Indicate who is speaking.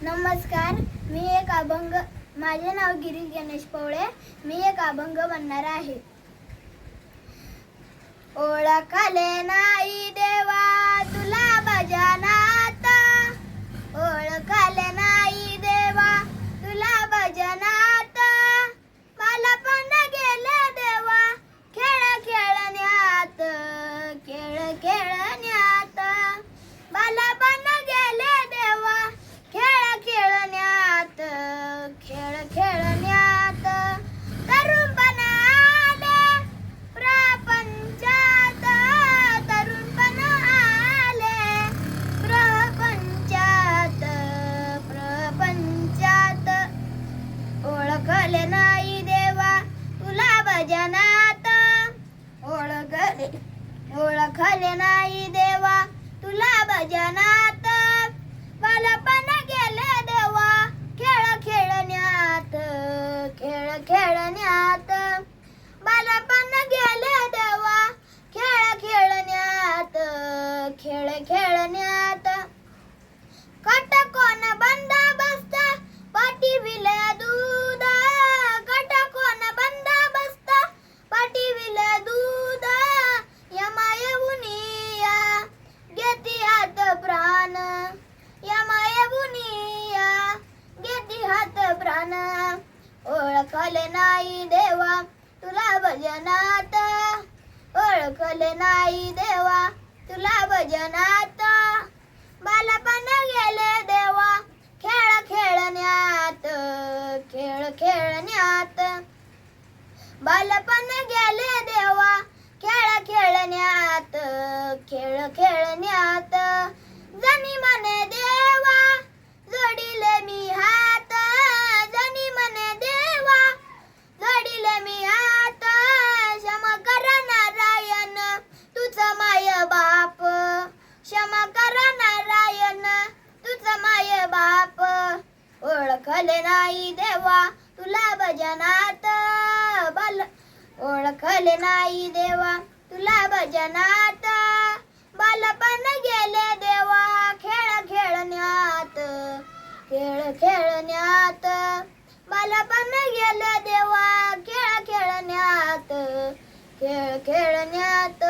Speaker 1: नमस्कार, मी एक अभंग माझे नाव गिरीश गणेश पवळे. मी एक अभंग म्हणणार आहे. ओळखले नाही देवा तुला भजनात, ओळखले नाही देवा तुला भजनात. बालपण गेले देवा खेळ खेळण्यात, खेळ खेळण्यात. बालपण गेले देवा खेळ खेळण्यात, खेळ खेळण्यात. तरुणपण आले प्रपंचात, तरुणपण आले प्रपंचात, प्रपंचात. ओळखले नाही देवा तुला भजनात, ओळखले नाही देवा तुला भजनात. बालपण गेले देवा खेळ खेळण्यात, खेळ खेळण्यात. बालपण गेले देवा खेळ खेळण्यात, खेळ खेळण्यात. कट कोण बंद बसत पाठीविले दूध, कट कोण बंद बसत पाठीविले दूध. यमा येऊनिया घेती हात प्राण, यमा येऊनिया घेती हात प्राण. ओळखले नाही देवा तुला भजनात, ओळखले नाही देवा तुला भजनात. बालपण गेले देवा खेळ खेळण्यात, खेळ खेळण्यात. बालपण गेले देवा खेळ खेळण्यात, खेळ खेळण्यात. जनी म्हणे देवा जोडिले मी हात, जनी म्हणे देवा जोडिले मी हात. क्षमा कर नारायण तुझ माय बाप, क्षमा कर नारायण तुझ माय बाप. ओळखले नाही देवा तुला भजनात, ओळखले नाही देवा तुला भजनात. बालपण गेले देवा खेळ खेळण्यात, खेळ खेळण्यात. बालपण गेले देवा खेळ खेळण्यात, खेळ खेळण्यात.